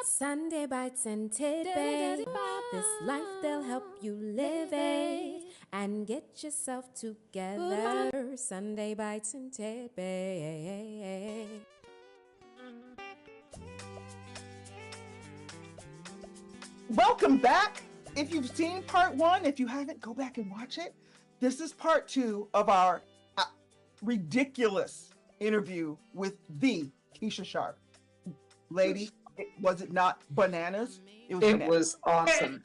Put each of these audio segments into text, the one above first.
Sunday bites and tidbits. This life they'll help you live it and get yourself together. Sunday bites and tidbits. Welcome back. If you've seen part one, if you haven't, go back and watch it. This is part two of our ridiculous interview with the Keesha Sharp. Lady, was it not bananas? It bananas. was awesome. And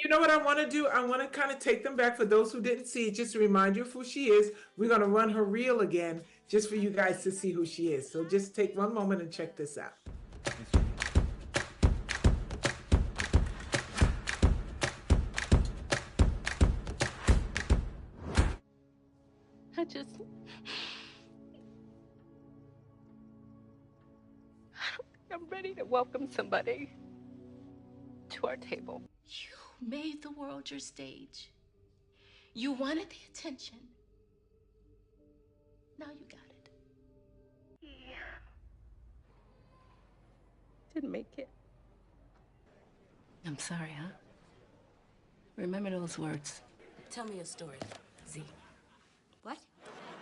you know what I want to do? I want to kind of take them back for those who didn't see it, just to remind you of who she is. We're going to run her reel again just for you guys to see who she is. So just take one moment and check this out. I'm ready to welcome somebody to our table. You made the world your stage. You wanted the attention. Now you got it. Didn't make it. I'm sorry, huh? Remember those words. Tell me a story, Z. What?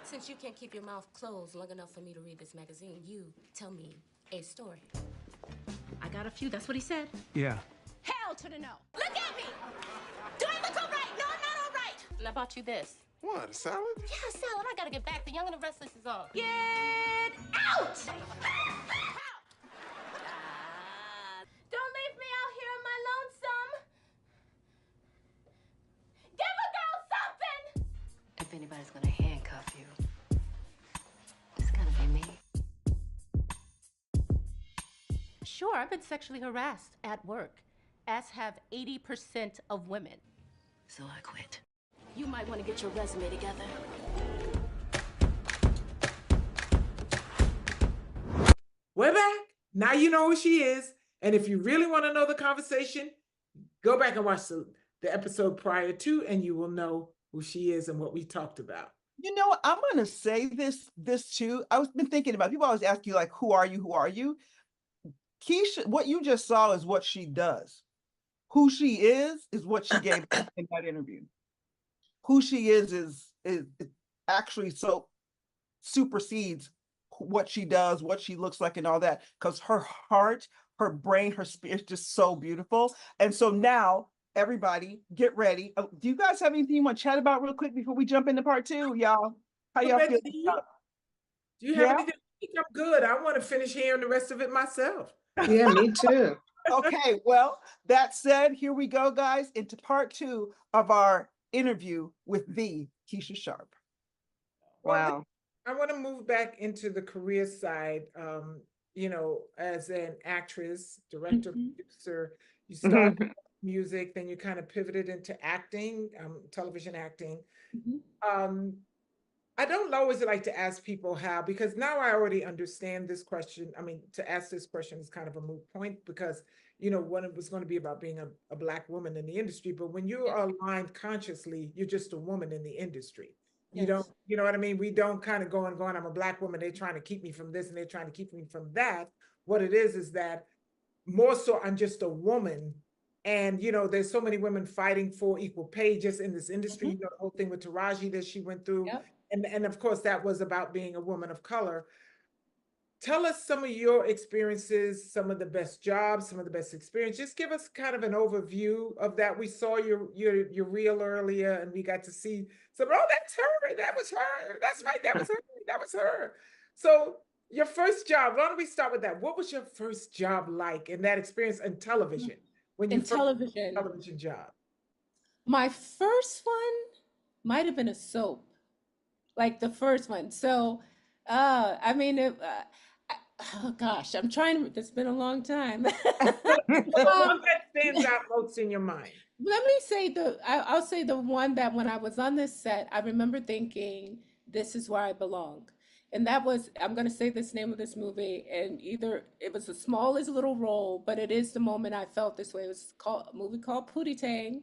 Since you can't keep your mouth closed long enough for me to read this magazine, you tell me a story. I got a few. That's what he said. Yeah. Hell to the no. Look at me! Do I look all right? No, I'm not all right. And I bought you this. What, a salad? Yeah, salad. I gotta get back. The Young and the Restless is on. Get out! Don't leave me out here on my lonesome. Give a girl something! If anybody's gonna handcuff you, it's gonna be me. Sure, I've been sexually harassed at work, as have 80% of women. So I quit. You might want to get your resume together. We're back. Now you know who she is. And if you really want to know the conversation, go back and watch the episode prior to, and you will know who she is and what we talked about. You know what? I'm going to say this too. I've been thinking about, people always ask you, like, who are you? Who are you? Keesha, what you just saw is what she does. Who she is what she gave in that interview. Who she is actually so supersedes what she does, what she looks like, and all that. Because her heart, her brain, her spirit is just so beautiful. And so now, everybody, get ready. Do you guys have anything you want to chat about real quick before we jump into part two, y'all? How y'all feel? Do you have anything? I'm good. I want to finish hearing the rest of it myself. Yeah, me too. Okay, well, that said, here we go, guys, into part two of our interview with the Keesha Sharp. Wow. I want to move back into the career side. You know, as an actress, director, producer, you started with music, then you kind of pivoted into acting, television acting. I don't always like to ask people how, because now I already understand this question. I mean, to ask this question is kind of a moot point because, you know, when it was going to be about being a Black woman in the industry, but when you are aligned consciously, you're just a woman in the industry. You don't, you know what I mean? We don't kind of go and I'm a Black woman. They're trying to keep me from this and they're trying to keep me from that. What it is that more so I'm just a woman. And, you know, there's so many women fighting for equal pay just in this industry. You know, the whole thing with Taraji that she went through. And of course, that was about being a woman of color. Tell us some of your experiences, some of the best jobs, some of the best experience. Just give us kind of an overview of that. We saw your reel earlier and we got to see some, oh, that's her, that was her, that's right, that was her, that was her. So your first job, why don't we start with that? What was your first job like in that experience in television? When you television job? My first one might have been a soap, like the first one. So, I mean, oh gosh, I'm trying to, it's been a long time. What that stands out most in your mind? Let me say I'll say the one that when I was on this set, I remember thinking, this is where I belong. And that was, I'm going to say this name of this movie, and either it was the smallest little role, but it is the moment I felt this way. It was a movie called Pootie Tang.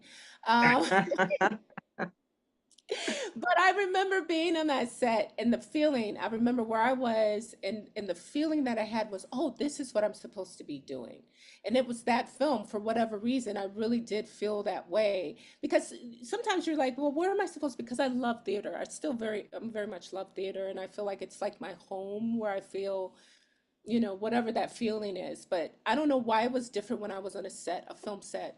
But I remember being on that set and the feeling, I remember where I was, and the feeling that I had was, oh, this is what I'm supposed to be doing. And it was that film, for whatever reason, I really did feel that way. Because sometimes you're like, well, where am I supposed to? Because I love theater. I'm very much love theater. And I feel like it's like my home where I feel, whatever that feeling is. But I don't know why it was different when I was on a film set.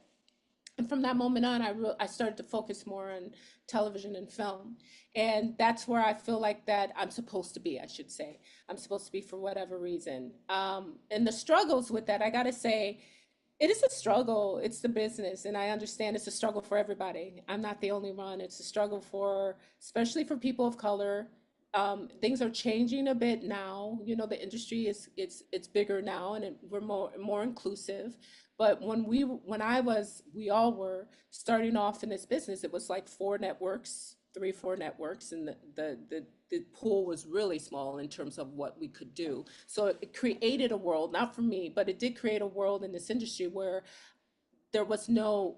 And from that moment on, I started to focus more on television and film. And that's where I feel like that I'm supposed to be, I should say. I'm supposed to be for whatever reason. And the struggles with that, I got to say, it is a struggle. It's the business. And I understand it's a struggle for everybody. I'm not the only one. It's a struggle especially for people of color. Things are changing a bit now. The industry it's bigger now, and we're more inclusive. But we all were starting off in this business, it was like 4 networks, and the pool was really small in terms of what we could do. So it created a world, not for me, but it did create a world in this industry where there was no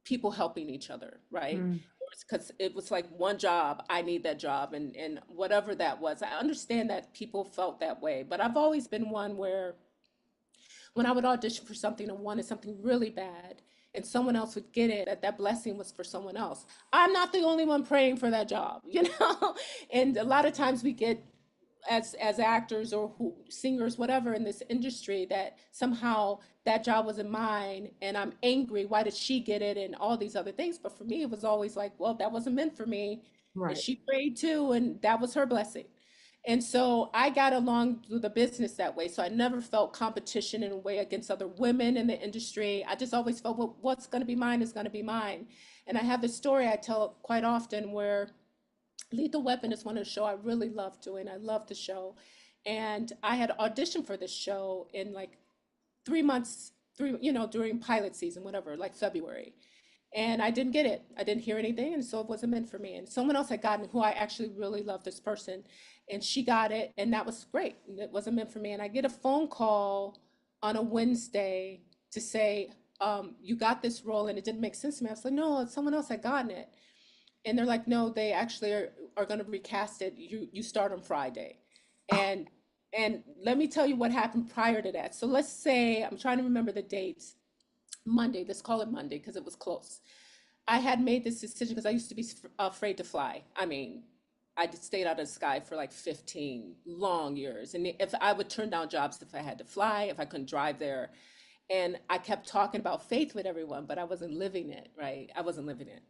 people helping each other, right? Because it was like one job, I need that job, and whatever that was. I understand that people felt that way, but I've always been one where when I would audition for something and wanted something really bad, and someone else would get it, that blessing was for someone else. I'm not the only one praying for that job, And a lot of times we get, as actors or singers, whatever, in this industry, that somehow that job wasn't mine, and I'm angry. Why did she get it? And all these other things. But for me, it was always like, well, that wasn't meant for me. And Right. she prayed too, and that was her blessing. And so I got along through the business that way. So I never felt competition in a way against other women in the industry. I just always felt, well, what's going to be mine is going to be mine. And I have this story I tell quite often where Lethal Weapon is one of the show I really love doing. I love the show. And I had auditioned for this show in like 3 months, during pilot season, whatever, like February. And I didn't get it. I didn't hear anything, and so it wasn't meant for me. And someone else had gotten, who I actually really love this person, and she got it, and that was great. It wasn't meant for me. And I get a phone call on a Wednesday to say, you got this role, and it didn't make sense to me. I was like, no, someone else had gotten it. And they're like, no, they actually are going to recast it. You start on Friday. And let me tell you what happened prior to that. So let's say, I'm trying to remember the dates. Monday, let's call it Monday because it was close. I had made this decision because I used to be afraid to fly. I mean, I just stayed out of the sky for like 15 long years. And if I would turn down jobs if I had to fly, if I couldn't drive there. And I kept talking about faith with everyone, but I wasn't living it, right? I wasn't living it.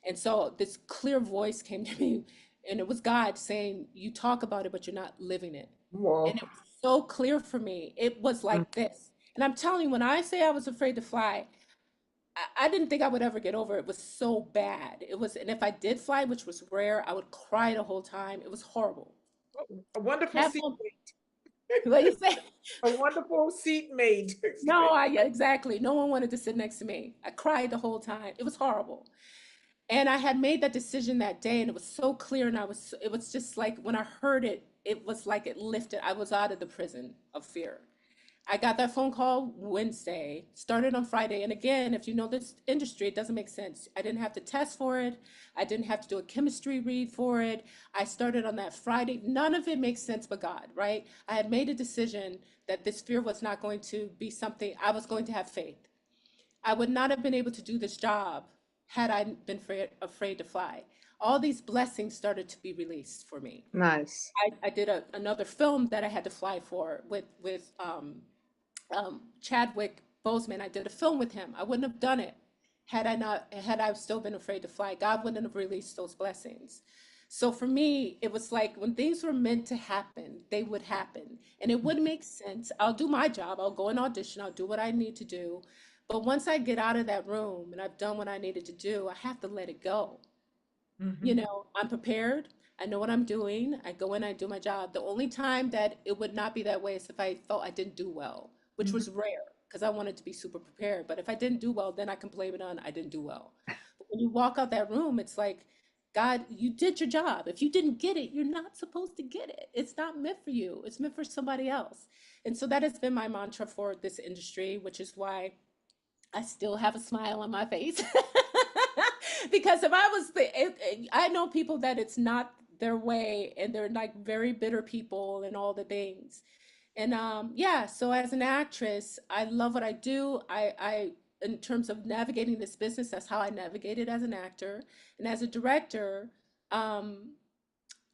And so this clear voice came to me, and it was God saying, you talk about it, but you're not living it. Whoa. And it was so clear for me. It was like this. And I'm telling you, when I say I was afraid to fly, I didn't think I would ever get over it. It was so bad. It was, and if I did fly, which was rare, I would cry the whole time. It was horrible. A wonderful That seatmate. what you say? A wonderful seatmate. No, yeah, exactly. No one wanted to sit next to me. I cried the whole time. It was horrible. And I had made that decision that day, and it was so clear. And it was just like when I heard it, it was like it lifted. I was out of the prison of fear. I got that phone call Wednesday, started on Friday. And again, if you know this industry, it doesn't make sense. I didn't have to test for it. I didn't have to do a chemistry read for it. I started on that Friday. None of it makes sense but God, right? I had made a decision that this fear was not going to be something, I was going to have faith. I would not have been able to do this job had I been afraid to fly. All these blessings started to be released for me. Nice. I did another film that I had to fly for with Chadwick Boseman. I did a film with him. I wouldn't have done it had I still been afraid to fly. God wouldn't have released those blessings. So for me, it was like when things were meant to happen, they would happen. And it would make sense. I'll do my job. I'll go and audition. I'll do what I need to do. But once I get out of that room and I've done what I needed to do, I have to let it go. I'm prepared. I know what I'm doing. I go in, I do my job. The only time that it would not be that way is if I felt I didn't do well, which was rare because I wanted to be super prepared. But if I didn't do well, then I can blame it on I didn't do well. But when you walk out that room, it's like, God, you did your job. If you didn't get it, you're not supposed to get it. It's not meant for you. It's meant for somebody else. And so that has been my mantra for this industry, which is why I still have a smile on my face because if I was I know people that it's not their way and they're like very bitter people and all the things. And yeah, so as an actress, I love what I do. I in terms of navigating this business, that's how I navigated as an actor. And as a director, um,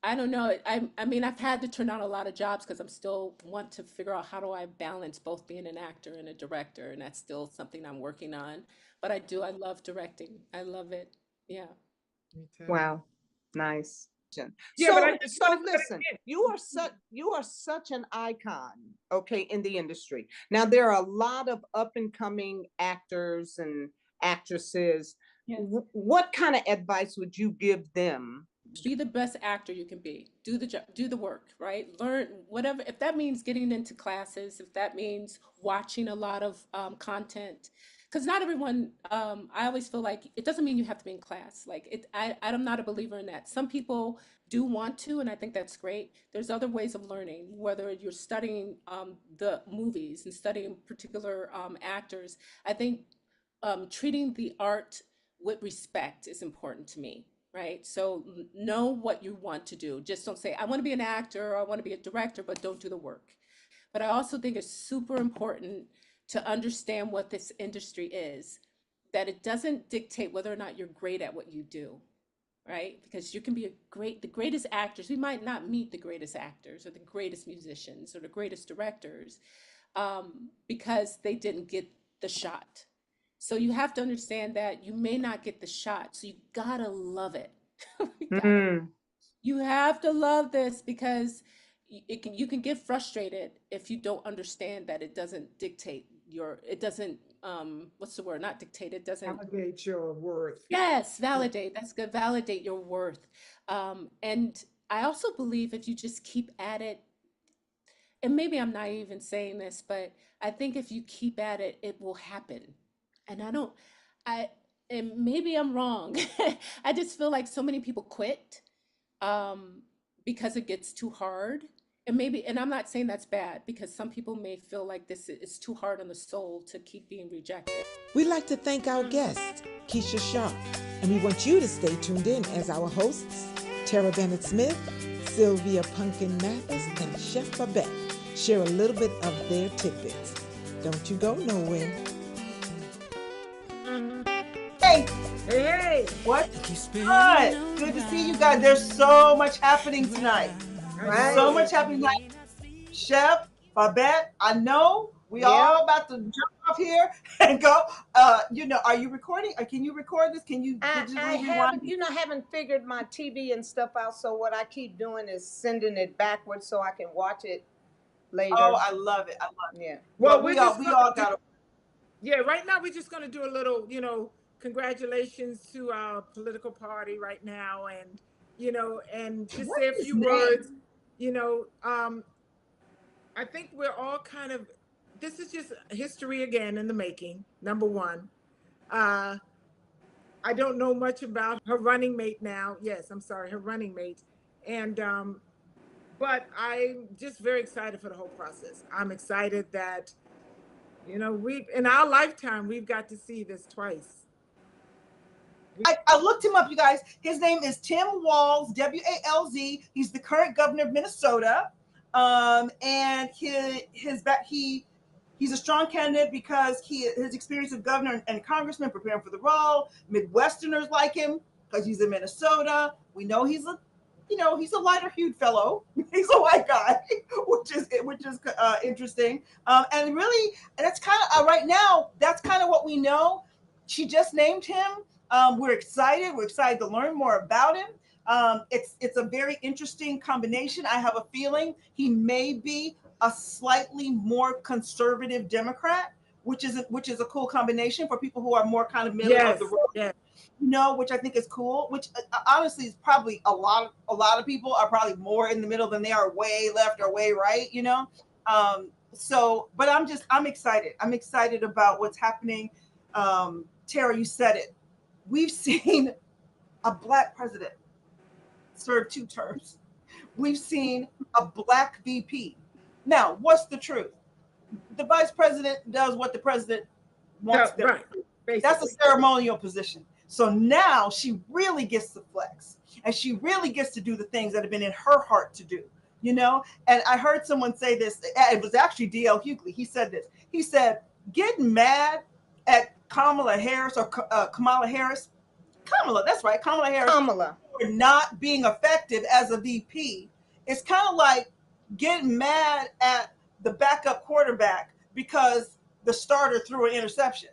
I don't know. I mean, I've had to turn down a lot of jobs because I'm still want to figure out how do I balance both being an actor and a director, and that's still something I'm working on. But I do. I love directing. I love it. Yeah. Me too. Wow. Nice. Yeah, but I just So want to say listen, again. you are such an icon, okay, in the industry. Now there are a lot of up and coming actors and actresses. Yes. What kind of advice would you give them? Be the best actor you can be. Do the job, do the work, right? Learn whatever. If that means getting into classes, if that means watching a lot of content, because not everyone. I always feel like it doesn't mean you have to be in class. Like it, I'm not a believer in that. Some people do want to, and I think that's great. There's other ways of learning, whether you're studying the movies and studying particular actors. I think treating the art with respect is important to me, right? So know what you want to do. Just don't say, I want to be an actor or I want to be a director, but don't do the work. But I also think it's super important to understand what this industry is, that it doesn't dictate whether or not you're great at what you do, right? Because you can be the greatest actors. We might not meet the greatest actors or the greatest musicians or the greatest directors because they didn't get the shot. So you have to understand that you may not get the shot. So you gotta love it. You have to love this because you can get frustrated if you don't understand that it doesn't dictate it doesn't what's the word? Not dictate, it doesn't. Validate your worth. Yes, validate. That's good. Validate your worth. And I also believe if you just keep at it, and maybe I'm naive in saying this, but I think if you keep at it, it will happen. And I, and maybe I'm wrong. I just feel like so many people quit because it gets too hard. And I'm not saying that's bad because some people may feel like this is too hard on the soul to keep being rejected. We'd like to thank our guest, Keesha Sharp, and we want you to stay tuned in as our hosts, Tara Bennett Smith, Sylvia Punkin Mathis, and Chef Babette share a little bit of their tidbits. Don't you go nowhere. Hey, Hey, what? Good to see you guys. There's so much happening tonight. Right. So much happening tonight. Chef, Babette, I know we all about to jump off here and go. Are you recording? Can you record this? Can you I haven't figured my TV and stuff out. So what I keep doing is sending it backwards so I can watch it later. Oh, I love it. Yeah. Well, we all got to. yeah, right now we're just going to do a little, congratulations to our political party right now, and and just say a few words. I think we're all kind of. This is just history again in the making. Number one, I don't know much about her running mate now. Yes, I'm sorry, her running mate, and but I'm just very excited for the whole process. I'm excited that we in our lifetime we've got to see this twice. I looked him up, you guys. His name is Tim Walz, W-A-L-Z. He's the current governor of Minnesota. And he's a strong candidate because his experience as governor and congressman preparing for the role. Midwesterners like him because he's in Minnesota. We know he's a lighter hued fellow. He's a white guy, which is interesting. And really, that's kind of right now. That's kind of what we know. She just named him. We're excited. We're excited to learn more about him. It's a very interesting combination. I have a feeling he may be a slightly more conservative Democrat, which is a cool combination for people who are more kind of middle of the road. Yes. Which I think is cool. Which honestly is probably a lot of people are probably more in the middle than they are way left or way right. But I'm excited. I'm excited about what's happening. Tara, you said it. We've seen a Black president serve 2 terms. We've seen a Black VP. Now, what's the truth? The vice president does what the president wants them to do. That's a ceremonial position. So now she really gets to flex, and she really gets to do the things that have been in her heart to do, you know? And I heard someone say this, it was actually D.L. Hughley. He said this. He said, getting mad at Kamala Harris or Kamala Harris, Kamala, that's right, Kamala Harris, Kamala. for not being effective as a VP. It's kind of like getting mad at the backup quarterback because the starter threw an interception.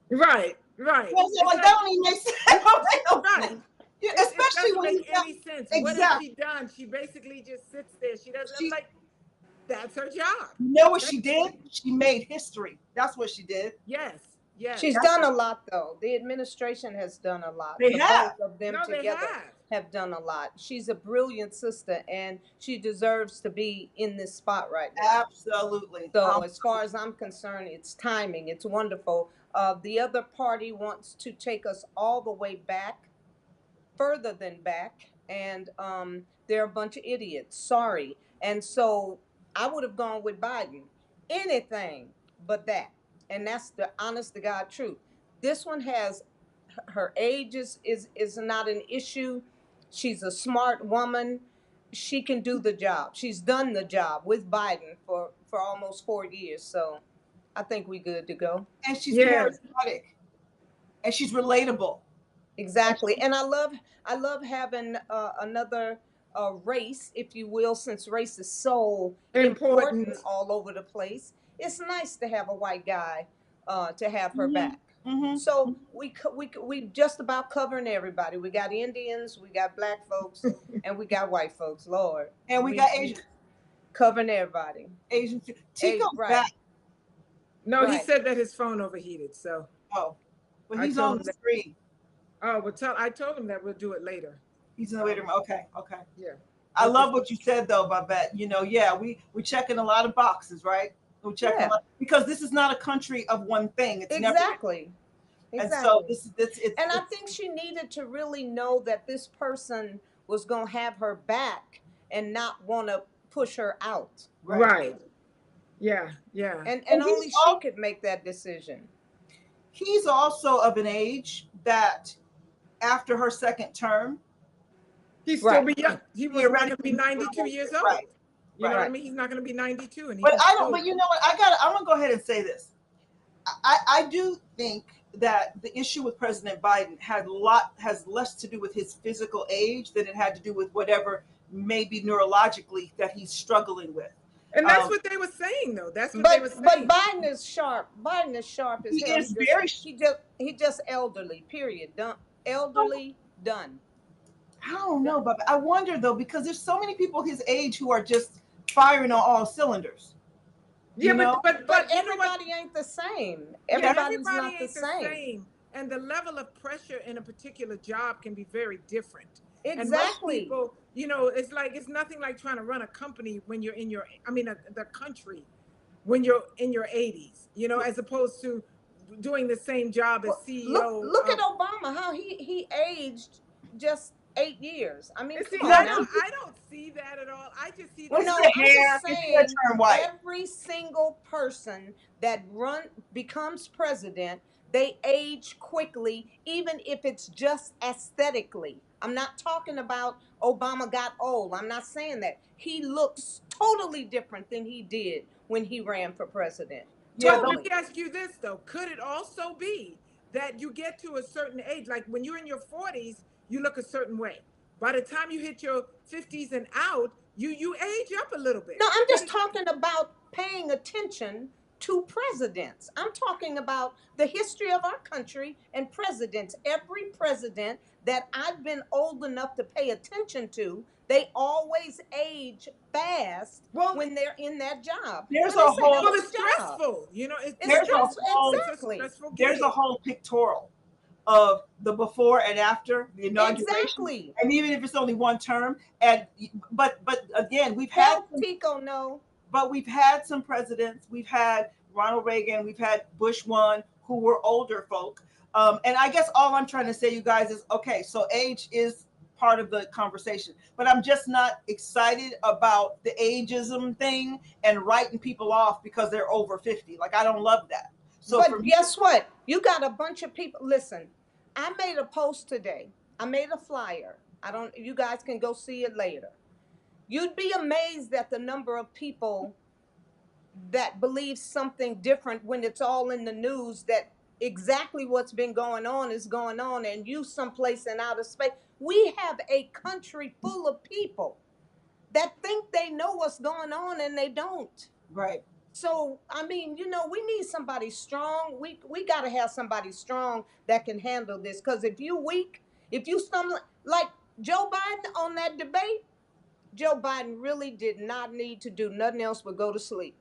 Right, right. Well, so like that don't even make sense. Right. Yeah, It especially doesn't when make any sense. exactly. What has she done? She basically just sits there. She doesn't. I'm She, like, that's her job. you know what she did? She made history. That's what she did. Yes, yes. She's done a lot, though. The administration has done a lot. They have. Both of them No, they together have done a lot. She's a brilliant sister, and she deserves to be in this spot right now. Absolutely. So as far as I'm concerned, it's timing. It's wonderful. The other party wants to take us all the way back, further than back, and they're a bunch of idiots. Sorry. And so I would have gone with Biden. Anything but that. And that's the honest to God truth. This one has, her age is not an issue. She's a smart woman. She can do the job. She's done the job with Biden for almost 4 years. So I think we're good to go. And she's charismatic. And she's relatable. Exactly. And I love having another race, if you will, since race is so important all over the place. It's nice to have a white guy to have her back. Mm-hmm. So we just about covering everybody. We got Indians, we got black folks, and we got white folks. Lord, and we got Asians, covering everybody. Asian. Tico's right. back. No, he said that his phone overheated. So but he's on the screen. Oh, well, I told him that we'll do it later. He's in the waiting room. Okay. Yeah. I love what you said though, Babette. You know, we're checking a lot of boxes, right? We're checking because this is not a country of one thing. It's exactly. And so it's and I think she needed to really know that this person was going to have her back and not want to push her out. Right. Yeah. And only she could make that decision. He's also of an age that after her second term, he's still be young. He was going to be 92 years old. Right. You know what I mean? He's not going to be 92. And but but you know what? I'm going to go ahead and say this. I do think that the issue with President Biden has less to do with his physical age than it had to do with whatever maybe neurologically that he's struggling with. And that's what they were saying, though. That's what they were saying. But Biden is sharp. Biden is sharp as hell. He just elderly. Period. Done. Elderly. Done. I don't know, but I wonder though, because there's so many people his age who are just firing on all cylinders. Yeah, but everybody ain't the same. Everybody's not the same. And the level of pressure in a particular job can be very different. Exactly. And most people, it's nothing like trying to run a company when you're in the country when you're in your 80s, as opposed to doing the same job as CEO. Look at Obama, how he aged just 8 years. I mean, I don't see that at all. I just see I'm just saying every single person that becomes president, they age quickly, even if it's just aesthetically. I'm not talking about Obama got old. I'm not saying that. He looks totally different than he did when he ran for president. Yeah, let me ask you this though. Could it also be that you get to a certain age, like when you're in your 40s, you look a certain way. By the time you hit your 50s and out, you age up a little bit. No, I'm just talking about paying attention to presidents. I'm talking about the history of our country and presidents. Every president that I've been old enough to pay attention to, they always age fast when they're in that job. There's a whole it's stressful. There's a whole pictorial of the before and after the inauguration. Exactly. And even if it's only one term, but again, we've had But we've had some presidents. We've had Ronald Reagan. We've had Bush 1, who were older folk. And I guess all I'm trying to say, you guys, is okay. So age is part of the conversation, but I'm just not excited about the ageism thing and writing people off because they're over 50. Like, I don't love that. So guess what? You got a bunch of people. Listen, I made a post today. I made a flyer. You guys can go see it later. You'd be amazed at the number of people that believe something different when it's all in the news, that exactly what's been going on is going on, and you someplace in outer space. We have a country full of people that think they know what's going on and they don't. Right. So, I mean, we need somebody strong. We got to have somebody strong that can handle this. Because if you weak, if you stumble, like Joe Biden on that debate, Joe Biden really did not need to do nothing else but go to sleep.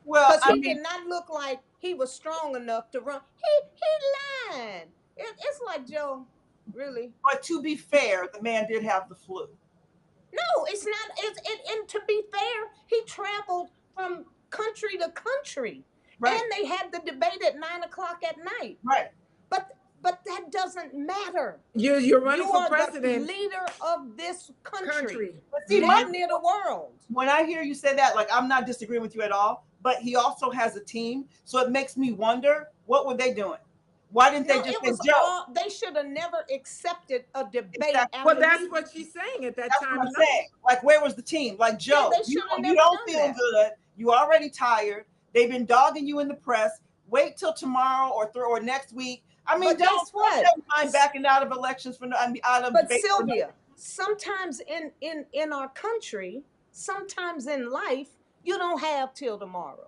Well, Because he did not look like he was strong enough to run. He lying. It's like, Joe, really? But to be fair, the man did have the flu. No, it's not. And to be fair, he traveled from country to country. Right. And they had the debate at 9:00 at night. Right. But that doesn't matter. You're running for president. The leader of this country. But see, near the world. When I hear you say that, like, I'm not disagreeing with you at all, but he also has a team. So it makes me wonder, what were they doing? Why didn't they just say Joe? They should have never accepted a debate. Exactly. Well, that's what she's saying at that time. What I'm saying. Like, where was the team? Like, Joe, you don't feel good. You already tired. They've been dogging you in the press. Wait till tomorrow or next week. I mean, guess what? I'm backing out of elections out of. But Sylvia, sometimes in our country, sometimes in life, you don't have till tomorrow.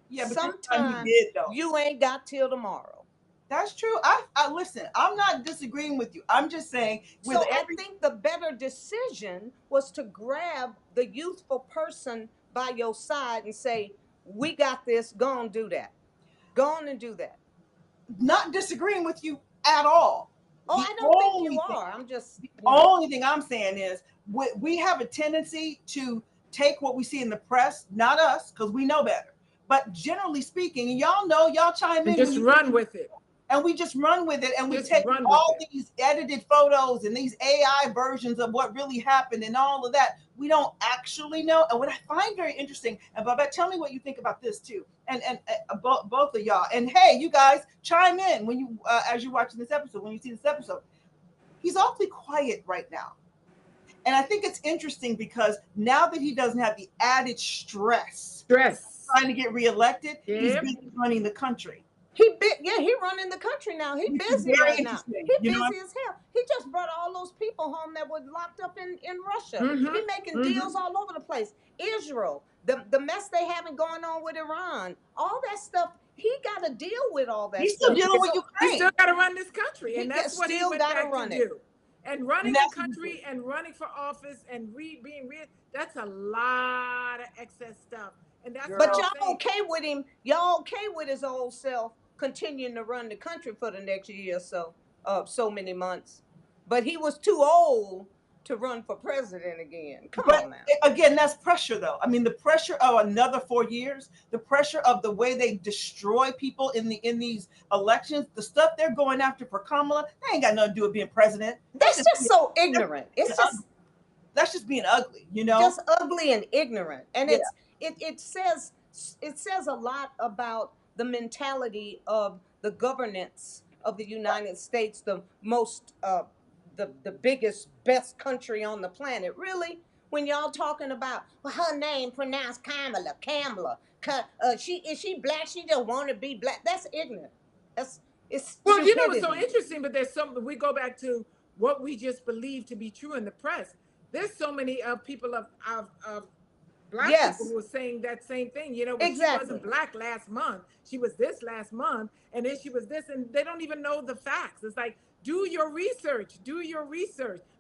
Yeah, but sometimes you ain't got till tomorrow. That's true. I listen. I'm not disagreeing with you. I'm just saying. I think the better decision was to grab the youthful person by your side and say, "We got this. Go on, do that. Go on and do that." Not disagreeing with you at all. Oh, I don't think you are. I'm just. The only thing I'm saying is we have a tendency to take what we see in the press, not us, because we know better. But generally speaking, and y'all chime in. Just run with it. And we just run with it, and we take all these edited photos and these AI versions of what really happened and all of that. We don't actually know. And what I find very interesting, and Babette, tell me what you think about this too, and both of y'all. And hey, you guys, chime in when you as you're watching this episode, when you see this episode. He's awfully quiet right now. And I think it's interesting because now that he doesn't have the added stress trying to get reelected, he's busy running the country. He running the country now. He busy right now. He busy as hell. He just brought all those people home that were locked up in Russia. He making deals all over the place. Israel, the mess they having going on with Iran, all that stuff. He got to deal with all that. He's still dealing with Ukraine. He still got to run this country, and that's what he went back to do. And running the country and running for office and that's a lot of excess stuff. And that's but y'all okay with him? Y'all okay with his old self continuing to run the country for the next year or so, so many months? But he was too old to run for president again. Come on now. Again, that's pressure, though. I mean, the pressure of another 4 years, the pressure of the way they destroy people in these elections, the stuff they're going after for Kamala, that ain't got nothing to do with being president. That's just so ignorant. That's just being ugly, Just ugly and ignorant, and it says a lot about the mentality of the governance of the United States, the most the biggest, best country on the planet. Really, when y'all talking about her name pronounced Kamala, is she black? She just want to be black. That's ignorant. It's well, it's so interesting. But there's something we go back to what we just believe to be true in the press. There's so many people of black people who were saying that same thing. She wasn't black last month. She was this last month, and then she was this, and they don't even know the facts. It's like, do your research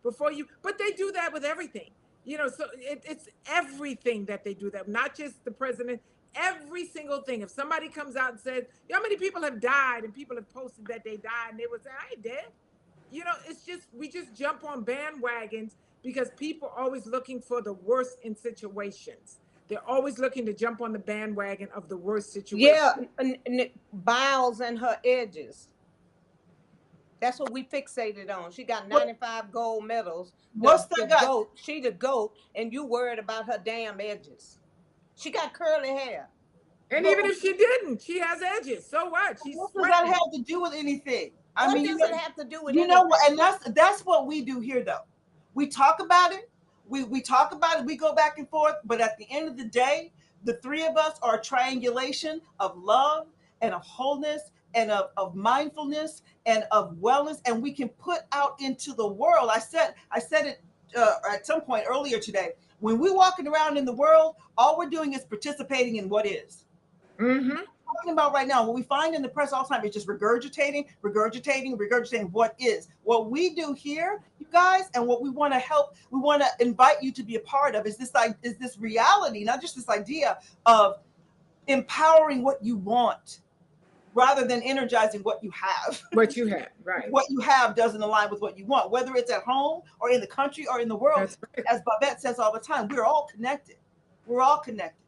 before you. But they do that with everything, So it's everything that they do that, not just the president. Every single thing. If somebody comes out and says, how many people have died, and people have posted that they died, and they would say, I ain't dead. It's just we just jump on bandwagons. Because people are always looking for the worst in situations. They're always looking to jump on the bandwagon of the worst situation. Yeah, Biles and her edges. That's what we fixated on. She got 95 gold medals. What's the GOAT? She the GOAT, and you worried about her damn edges. She got curly hair. And But even if she didn't, she has edges. So what? She's what does that sweating. have to do with anything? I What mean, does it have to do with you know what? anything? And that's what we do here, though. We talk about it. We talk about it. We go back and forth. But at the end of the day, the three of us are a triangulation of love and of wholeness and of mindfulness and of wellness, and we can put out into the world. I said it at some point earlier today. When we're walking around in the world, all we're doing is participating in what is. Mm-hmm. Talking about right now, what we find in the press all the time is just regurgitating what is. What we do here, you guys, and what we want to help, we want to invite you to be a part of is this reality, not just this idea of empowering what you want rather than energizing what you have. What you have, right. What you have doesn't align with what you want, whether it's at home or in the country or in the world. That's right. As Babette says all the time, we're all connected. We're all connected.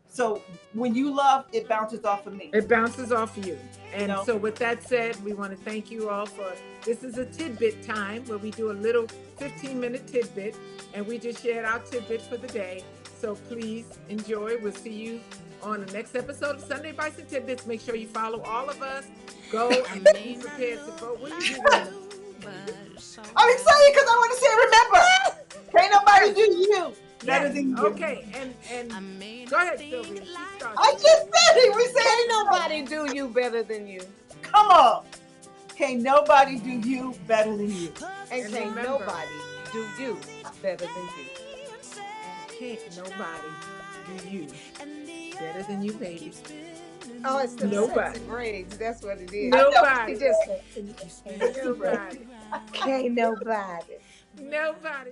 So when you love, it bounces off of me. It bounces off of you. And know? so with that said, we want to thank you all for, this is a tidbit time where we do a little 15-minute tidbit, and we just shared our tidbit for the day. So please enjoy. We'll see you on the next episode of Sunday Bites and Tidbits. Make sure you follow all of us. Go and be prepared to vote. What are you doing? I'm excited because I want to say, remember, can't nobody do you better than you. Okay, and go ahead, Sylvia. I just said it. We said Can't nobody do you better than you. Come on. Can't nobody do you better than you. And can't remember, nobody do you better than you. Can't nobody do you better than you, baby. Oh, it's the Nobody. sexy braids. That's what it is. Nobody. He just said, Nobody. can't nobody. Nobody.